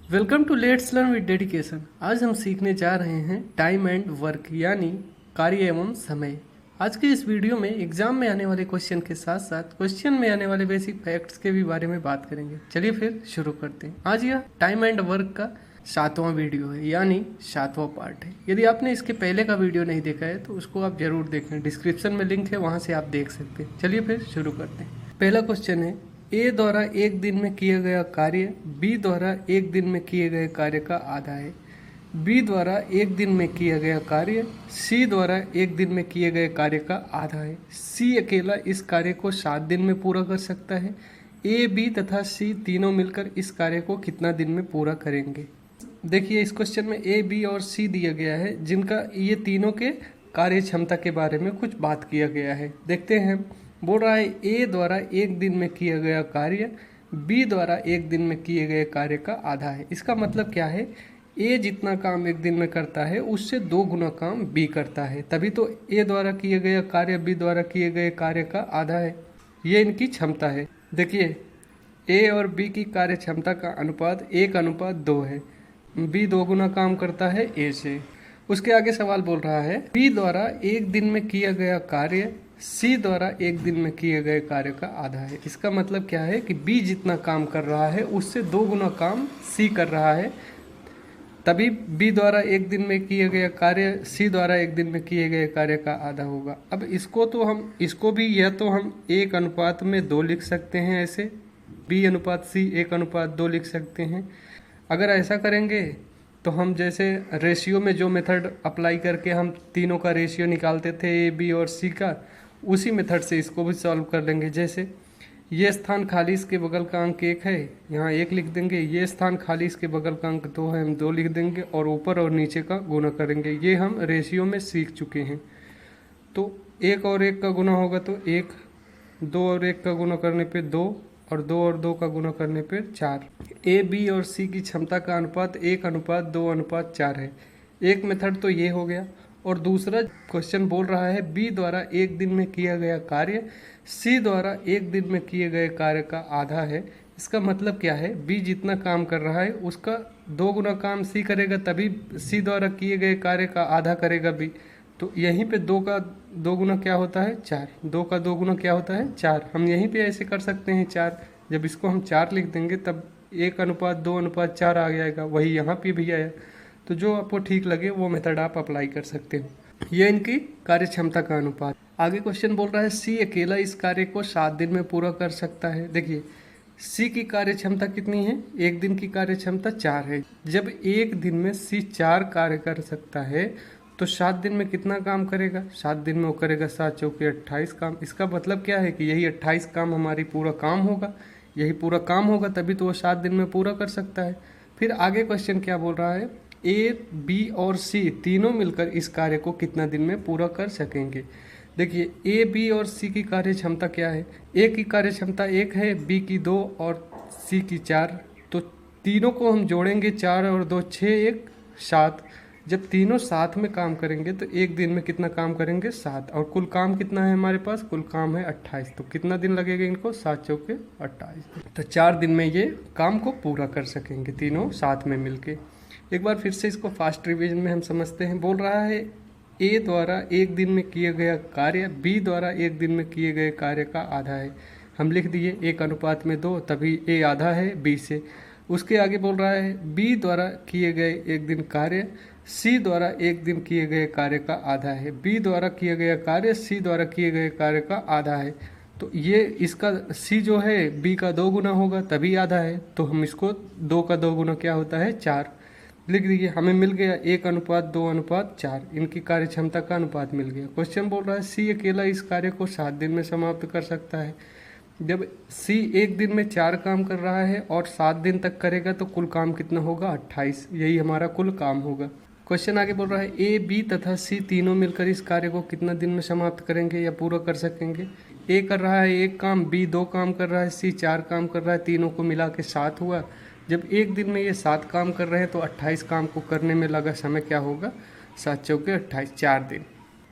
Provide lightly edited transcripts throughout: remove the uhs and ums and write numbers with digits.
Welcome to let's learn with dedication. आज हम सीखने जा रहे हैं टाइम एंड वर्क यानी कार्य एवं समय। आज के इस वीडियो में एग्जाम में आने वाले क्वेश्चन के साथ साथ क्वेश्चन में आने वाले बेसिक फैक्ट्स के भी बारे में बात करेंगे। चलिए फिर शुरू करते हैं। आज यह टाइम एंड वर्क का 7वां वीडियो है यानी 7वां पार्ट है। यदि आपने इसके पहले का वीडियो नहीं देखा है तो उसको आप जरूर देखें, डिस्क्रिप्शन में लिंक है, वहाँ से आप देख सकते हैं। चलिए फिर शुरू करते हैं। पहला क्वेश्चन है, ए द्वारा एक दिन में किया गया कार्य बी द्वारा एक दिन में किए गए कार्य का आधा है। बी द्वारा एक दिन में किया गया कार्य सी द्वारा एक दिन में किए गए कार्य का आधा है। सी अकेला इस कार्य को 7 दिन में पूरा कर सकता है। ए, बी तथा सी तीनों मिलकर इस कार्य को कितना दिन में पूरा करेंगे। देखिए, इस क्वेश्चन में ए, बी और सी दिया गया है, जिनका ये तीनों के कार्य क्षमता के बारे में कुछ बात किया गया है। देखते हैं। बोल रहा है ए द्वारा एक दिन में किया गया कार्य बी द्वारा एक दिन में किए गए कार्य का आधा है। इसका मतलब क्या है? ए जितना काम एक दिन में करता है उससे 2 गुना काम बी करता है, तभी तो ए द्वारा किए गए कार्य बी द्वारा किए गए कार्य का आधा है। ये इनकी क्षमता है। देखिए, ए और बी की कार्य क्षमता का अनुपात 1:2 है। बी 2 गुना काम करता है ए से। उसके आगे सवाल बोल रहा है बी द्वारा एक दिन में किया गया कार्य सी द्वारा एक दिन में किए गए कार्य का आधा है। इसका मतलब क्या है कि बी जितना काम कर रहा है उससे 2 गुना काम सी कर रहा है, तभी बी द्वारा एक दिन में किए गए कार्य सी द्वारा एक दिन में किए गए कार्य का आधा होगा। अब इसको भी यह तो हम 1:2 लिख सकते हैं, ऐसे बी अनुपात सी 1:2 लिख सकते हैं। अगर ऐसा करेंगे तो हम जैसे रेशियो में जो मेथड अप्लाई करके हम तीनों का रेशियो निकालते थे ए, बी और सी का, उसी मेथड से इसको भी सॉल्व कर लेंगे। जैसे ये स्थान खाली, इसके बगल का अंक 1 है, यहाँ 1 लिख देंगे। ये स्थान खाली, इसके बगल का अंक 2 है, हम 2 लिख देंगे और ऊपर और नीचे का गुना करेंगे। ये हम रेशियो में सीख चुके हैं। तो 1 और 1 का गुना होगा तो 1, 2 और 1 का गुना करने पे 2 और 2 और 2 का गुना करने पे 4। ए, बी और सी की क्षमता का अनुपात 1:2:4 है। एक मेथड तो ये हो गया। और दूसरा क्वेश्चन बोल रहा है बी द्वारा एक दिन में किया गया कार्य सी द्वारा एक दिन में किए गए कार्य का आधा है। इसका मतलब क्या है? बी जितना काम कर रहा है उसका 2 गुना काम सी करेगा, तभी सी द्वारा किए गए कार्य का आधा करेगा बी। तो यहीं पे 2 का 2 गुना क्या होता है? 4। 2 का 2 गुना क्या होता है? 4। हम यहीं पे ऐसे कर सकते हैं 4। जब इसको हम 4 लिख देंगे तब 1:2:4 आ जाएगा। वही यहाँ पे भी आया। तो जो आपको ठीक लगे वो मेथड आप अप्लाई कर सकते हो। ये इनकी कार्य क्षमता का अनुपात। आगे क्वेश्चन बोल रहा है सी अकेला इस कार्य को 7 दिन में पूरा कर सकता है। देखिए, सी की कार्य क्षमता कितनी है? एक दिन की कार्य क्षमता 4 है। जब एक दिन में सी 4 कार्य कर सकता है तो 7 दिन में कितना काम करेगा? 7 दिन में वो करेगा 7 चौके 28 काम। इसका मतलब क्या है कि यही 28 काम हमारी पूरा काम होगा। यही पूरा काम होगा तभी तो वो 7 दिन में पूरा कर सकता है। फिर आगे क्वेश्चन क्या बोल रहा है? ए, बी और सी तीनों मिलकर इस कार्य को कितना दिन में पूरा कर सकेंगे। देखिए, ए, बी और सी की कार्य क्षमता क्या है? ए की कार्य क्षमता 1 है, बी की 2 और सी की 4। तो तीनों को हम जोड़ेंगे, 4 और 2 6, 1 7। जब तीनों साथ में काम करेंगे तो एक दिन में कितना काम करेंगे? 7। और कुल काम कितना है हमारे पास? कुल काम है 28। तो कितना दिन लगेगा इनको? 7 चौके 28। तो 4 दिन में ये काम को पूरा कर सकेंगे तीनों साथ में मिलके। एक बार फिर से इसको फास्ट रिवीजन में हम समझते हैं। बोल रहा है ए द्वारा एक दिन में किया गया कार्य बी द्वारा एक दिन में किए गए कार्य का आधा है। हम लिख दिए 1:2, तभी ए आधा है बी से। उसके आगे बोल रहा है बी द्वारा किए गए एक दिन कार्य सी द्वारा एक दिन किए गए कार्य का आधा है। बी द्वारा किया गया कार्य सी द्वारा किए गए कार्य का आधा है। तो ये इसका सी जो है बी का 2 गुना होगा तभी आधा है। तो हम इसको 2 का 2 गुना क्या होता है? 4 लिख दीजिए। हमें मिल गया 1:2:4। इनकी कार्य क्षमता का अनुपात मिल गया। क्वेश्चन बोल रहा है सी अकेला इस कार्य को 7 दिन में समाप्त कर सकता है। जब सी एक दिन में 4 काम कर रहा है और 7 दिन तक करेगा तो कुल काम कितना होगा? 28। यही हमारा कुल काम होगा। क्वेश्चन आगे बोल रहा है ए, बी तथा सी तीनों मिलकर इस कार्य को कितना दिन में समाप्त करेंगे या पूरा कर सकेंगे। ए कर रहा है 1 काम, बी 2 काम कर रहा है, सी 4 काम कर रहा है, तीनों को मिला के 7 हुआ। जब एक दिन में ये 7 काम कर रहे हैं तो 28 काम को करने में लगा समय क्या होगा? 7 चौके 28, 4 दिन।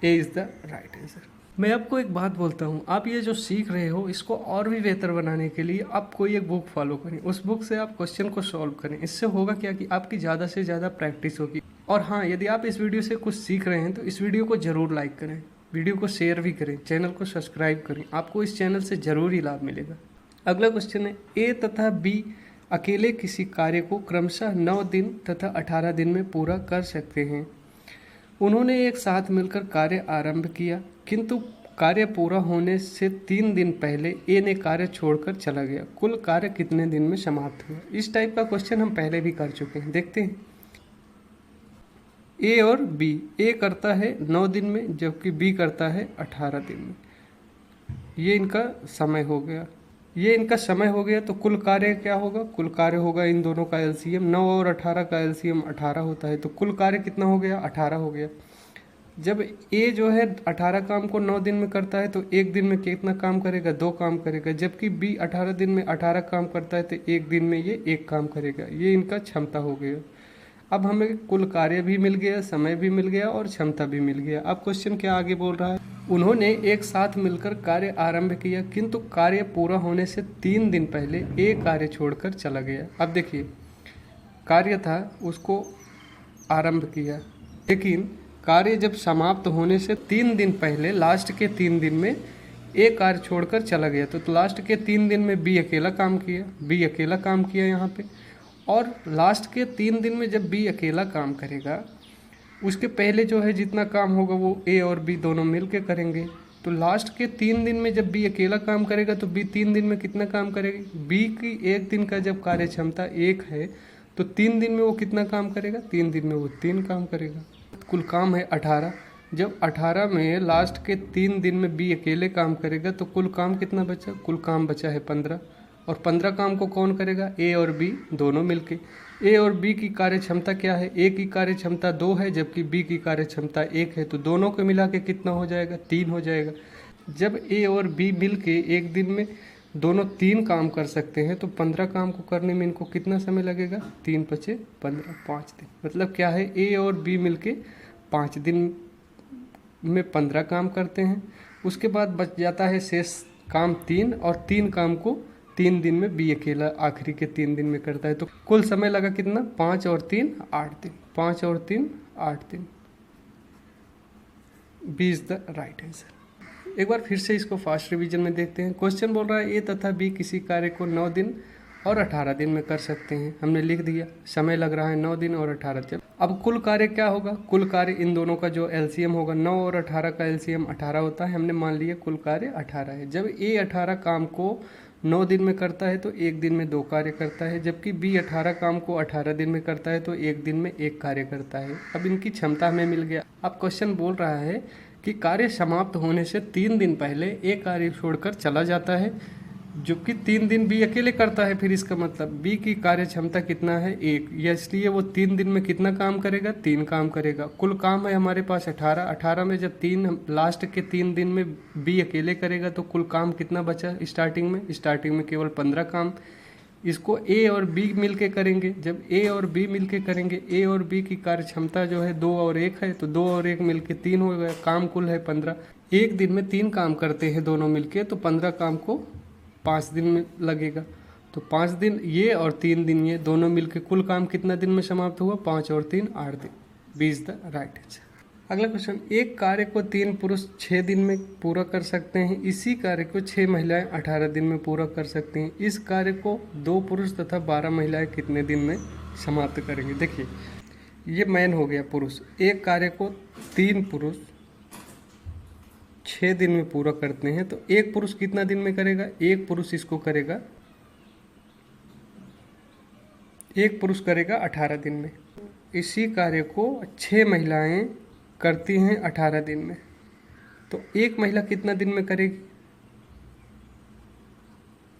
A is the right answer. मैं आपको एक बात बोलता हूँ, आप ये जो सीख रहे हो इसको और भी बेहतर बनाने के लिए आप कोई एक बुक फॉलो करें, उस बुक से आप क्वेश्चन को सॉल्व करें। इससे होगा क्या कि आपकी ज़्यादा से ज़्यादा प्रैक्टिस होगी। और हाँ, यदि आप इस वीडियो से कुछ सीख रहे हैं तो इस वीडियो को ज़रूर लाइक करें, वीडियो को शेयर भी करें, चैनल को सब्सक्राइब करें, आपको इस चैनल से ज़रूर ही लाभ मिलेगा। अगला क्वेश्चन है, ए तथा बी अकेले किसी कार्य को क्रमशः 9 दिन तथा 18 दिन में पूरा कर सकते हैं। उन्होंने एक साथ मिलकर कार्य आरंभ किया, किंतु कार्य पूरा होने से 3 दिन पहले ए ने कार्य छोड़कर चला गया। कुल कार्य कितने दिन में समाप्त हुआ? इस टाइप का क्वेश्चन हम पहले भी कर चुके हैं, देखते हैं। ए और बी, ए करता है 9 दिन में जबकि बी करता है 18 दिन में। ये इनका समय हो गया, ये इनका समय हो गया, तो कुल कार्य क्या होगा? कुल कार्य होगा इन दोनों का एलसीएम। 9 और 18 का एलसीएम 18 होता है, तो कुल कार्य कितना हो गया? 18 हो गया। जब ए जो है 18 काम को 9 दिन में करता है तो एक दिन में कितना काम करेगा? 2 काम करेगा। जबकि बी 18 दिन में 18 काम करता है तो एक दिन में ये 1 काम करेगा। ये इनका क्षमता हो गया। अब हमें कुल कार्य भी मिल गया, समय भी मिल गया और क्षमता भी मिल गया। अब क्वेश्चन क्या आगे बोल रहा है? उन्होंने एक साथ मिलकर कार्य आरंभ किया, किंतु कार्य पूरा होने से 3 दिन पहले ए कार्य छोड़कर चला गया। अब देखिए, कार्य था, उसको आरंभ किया, लेकिन कार्य जब समाप्त होने से 3 दिन पहले लास्ट के 3 दिन में ए कार्य छोड़कर चला गया। तो लास्ट के 3 दिन में बी अकेला काम किया, बी अकेला काम किया यहाँ पे। और लास्ट के 3 दिन में जब बी अकेला काम करेगा, उसके पहले जो है जितना काम होगा वो ए और बी दोनों मिल के करेंगे। तो लास्ट के 3 दिन में जब बी अकेला काम करेगा तो बी 3 दिन में कितना काम करेगी? बी की एक दिन का जब कार्य क्षमता 1 है तो 3 दिन में वो कितना काम करेगा? 3 दिन में वो 3 काम करेगा। कुल काम है 18। जब 18 में लास्ट के 3 दिन में बी अकेले काम करेगा तो कुल काम कितना बचा? कुल काम बचा है 15। और 15 काम को कौन करेगा? ए और बी दोनों मिलके। ए और बी की कार्य क्षमता क्या है? ए की कार्य क्षमता 2 है जबकि बी की कार्य क्षमता 1 है, तो दोनों को मिला के कितना हो जाएगा? 3 हो जाएगा। जब ए और बी मिलके एक दिन में दोनों 3 काम कर सकते हैं तो 15 काम को करने में इनको कितना समय लगेगा? 3 × 15, 5 दिन। मतलब क्या है? ए और बी मिलके 5 दिन में 15 काम करते हैं। उसके बाद बच जाता है शेष काम 3, और 3 काम को 3 दिन में बी अकेला आखिरी के 3 दिन में करता है। तो कुल समय लगा कितना? 5 और 3 8 दिन, 5 और 3 8 दिन। B is the right answer. एक बार फिर से इसको फास्ट रिवीजन में देखते हैं। क्वेश्चन बोल रहा है ए तथा बी किसी कार्य को 9 दिन और 18 दिन में कर सकते हैं। हमने लिख दिया, समय लग रहा है 9 दिन और 18 दिन। अब कुल कार्य क्या होगा? कुल कार्य इन दोनों का जो एलसीएम होगा, 9 और 18 का एलसीएम 18 होता है। हमने मान लिया कुल कार्य 18 है। जब ए 18 काम को 9 दिन में करता है तो एक दिन में 2 कार्य करता है, जबकि बी 18 काम को 18 दिन में करता है तो एक दिन में 1 कार्य करता है। अब इनकी क्षमता हमें मिल गया। अब क्वेश्चन बोल रहा है कि कार्य समाप्त होने से 3 दिन पहले एक कार्य छोड़कर चला जाता है, जबकि 3 दिन बी अकेले करता है। फिर इसका मतलब बी की कार्य क्षमता कितना है? 1। या इसलिए वो 3 दिन में कितना काम करेगा? 3 काम करेगा। कुल काम है हमारे पास 18। 18 में जब 3 लास्ट के 3 दिन में बी अकेले करेगा तो कुल काम कितना बचा? स्टार्टिंग में केवल 15 काम। इसको ए और बी मिल के करेंगे। जब ए और बी मिल के करेंगे, ए और बी की कार्य क्षमता जो है 2 और 1 है, तो 2 और 1 मिल के 3 हो गया। काम कुल है 15। एक दिन में 3 काम करते हैं दोनों मिल के, तो 15 काम को 5 दिन में लगेगा। तो 5 दिन ये और 3 दिन ये दोनों मिलके कुल काम कितना दिन में समाप्त हुआ? 5 और 3 8 दिन। B is the right answer. अगला क्वेश्चन, एक कार्य को 3 पुरुष 6 दिन में पूरा कर सकते हैं, इसी कार्य को 6 महिलाएं 18 दिन में पूरा कर सकती हैं। इस कार्य को 2 पुरुष तथा 12 महिलाएं कितने दिन में समाप्त करेंगे? देखिए, ये मैन हो गया पुरुष। एक कार्य को 3 पुरुष 6 दिन में पूरा करते हैं, तो एक पुरुष कितना दिन में करेगा? एक पुरुष इसको करेगा, एक पुरुष करेगा 18 दिन में। इसी कार्य को 6 महिलाएं करती हैं 18 दिन में, तो एक महिला कितना दिन में करेगी?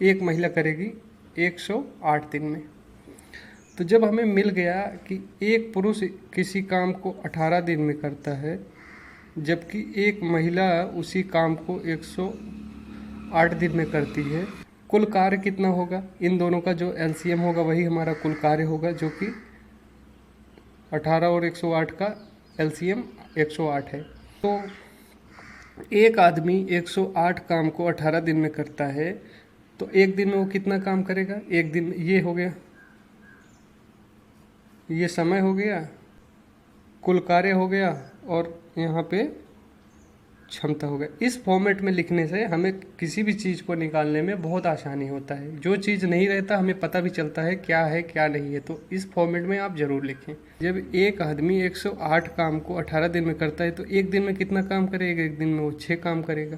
एक महिला करेगी 108 दिन में। तो जब हमें मिल गया कि एक पुरुष किसी काम को 18 दिन में करता है, जबकि एक महिला उसी काम को 108 दिन में करती है, कुल कार्य कितना होगा? इन दोनों का जो एलसीएम होगा वही हमारा कुल कार्य होगा, जो कि 18 और 108 का एलसीएम 108 है। तो एक आदमी 108 काम को 18 दिन में करता है, तो एक दिन में वो कितना काम करेगा? एक दिन, ये हो गया, ये समय हो गया, कुल कार्य हो गया, और यहाँ पे क्षमता हो गया। इस फॉर्मेट में लिखने से हमें किसी भी चीज़ को निकालने में बहुत आसानी होता है। जो चीज़ नहीं रहता हमें पता भी चलता है क्या नहीं है। तो इस फॉर्मेट में आप ज़रूर लिखें। जब एक आदमी 108 काम को 18 दिन में करता है तो एक दिन में कितना काम करेगा? एक दिन में वो 6 काम करेगा।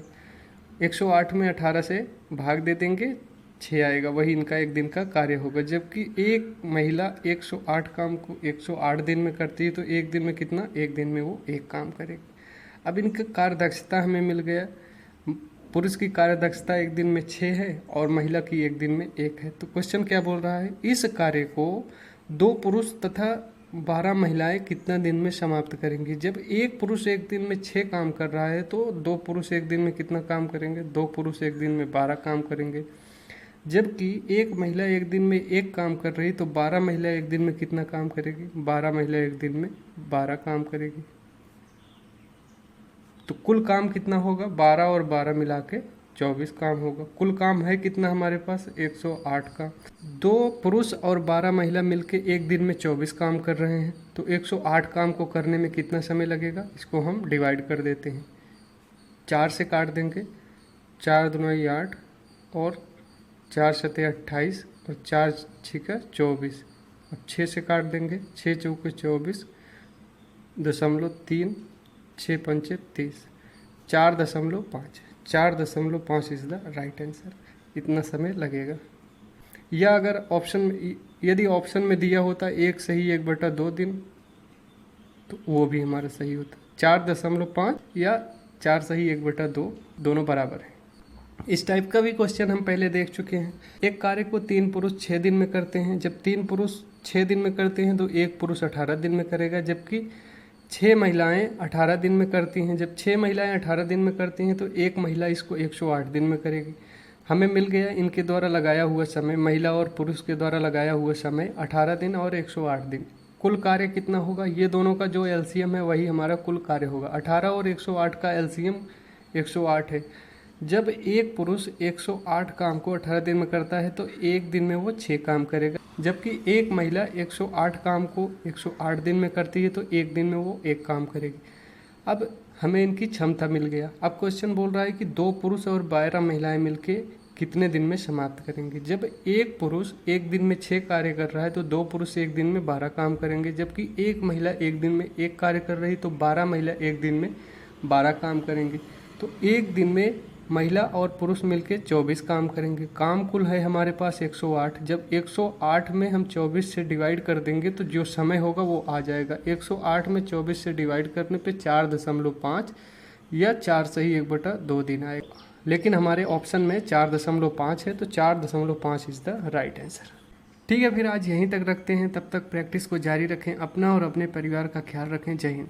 108 में 18 से भाग दे देंगे, 6 आएगा, वही इनका एक दिन का कार्य होगा। जबकि एक महिला 108 काम को 108 दिन में करती है तो एक दिन में कितना? एक दिन में वो 1 काम करेगी। अब इनका कार्य दक्षता हमें मिल गया। पुरुष की कार्य दक्षता एक दिन में 6 है और महिला की एक दिन में 1 है। तो क्वेश्चन क्या बोल रहा है? इस कार्य को 2 पुरुष तथा 12 महिलाएं कितना दिन में समाप्त करेंगी? जब एक पुरुष एक दिन में 6 काम कर रहा है तो 2 पुरुष एक दिन में कितना काम करेंगे? 2 पुरुष एक दिन में 12 काम करेंगे। जबकि एक महिला एक दिन में 1 काम कर रही तो 12 महिला एक दिन में कितना काम करेगी? 12 महिला एक दिन में 12 काम करेगी। तो कुल काम कितना होगा? 12 और 12 मिला के 24 काम होगा। कुल काम है कितना हमारे पास? 108 का। 2 पुरुष और 12 महिला मिलके एक दिन में 24 काम कर रहे हैं, तो 108 काम को करने में कितना समय लगेगा? इसको हम डिवाइड कर देते हैं, 4 से काट देंगे, 4 दूनी 8 और 4 सते 28 और 4 छिका 24। अब 6 से काट देंगे, 6 चौके 24, 0.3, 6 पंचे 30, 4.5, 4.5 इज द राइट आंसर। इतना समय लगेगा। या अगर ऑप्शन में, यदि ऑप्शन में दिया होता 1 सही 1/2 दिन, तो वो भी हमारा सही होता। 4.5 या 4 सही 1/2 दोनों बराबर है। इस टाइप का भी क्वेश्चन हम पहले देख चुके हैं। एक कार्य को 3 पुरुष 6 दिन में करते हैं। जब 3 पुरुष 6 दिन में करते हैं तो 1 पुरुष 18 दिन में करेगा। जबकि 6 महिलाएं 18 दिन में करती हैं। जब 6 महिलाएं 18 दिन में करती हैं तो एक महिला इसको 108 दिन में करेगी। हमें मिल गया इनके द्वारा लगाया हुआ समय, महिला और पुरुष के द्वारा लगाया हुआ समय 18 दिन और 108 दिन। कुल कार्य कितना होगा? ये दोनों का जो एलसीएम है वही हमारा कुल कार्य होगा। 18 और 108 का एलसीएम 108 है। जब एक पुरुष 108 काम को 18 दिन में करता है तो एक दिन में वो 6 काम करेगा। जबकि एक महिला 108 काम को 108 दिन में करती है तो एक दिन में वो 1 काम करेगी। अब हमें इनकी क्षमता मिल गया। अब क्वेश्चन बोल रहा है कि 2 पुरुष और 12 महिलाएं मिलके कितने दिन में समाप्त करेंगे? जब एक पुरुष एक दिन में 6 कार्य कर रहा है तो 2 पुरुष एक दिन में 12 काम करेंगे। जबकि एक महिला एक दिन में 1 कार्य कर रही तो 12 महिला एक दिन में 12 काम करेंगी। तो एक दिन में महिला और पुरुष मिलके 24 काम करेंगे। काम कुल है हमारे पास 108। जब 108 में हम 24 से डिवाइड कर देंगे तो जो समय होगा वो आ जाएगा। 108 में 24 से डिवाइड करने पे 4.5 या 4 सही 1/2 दिन आएगा। लेकिन हमारे ऑप्शन में 4.5 है तो 4.5 इज़ द राइट आंसर। ठीक है, फिर आज यहीं तक रखते हैं। तब तक प्रैक्टिस को जारी रखें। अपना और अपने परिवार का ख्याल रखें। जय हिंद।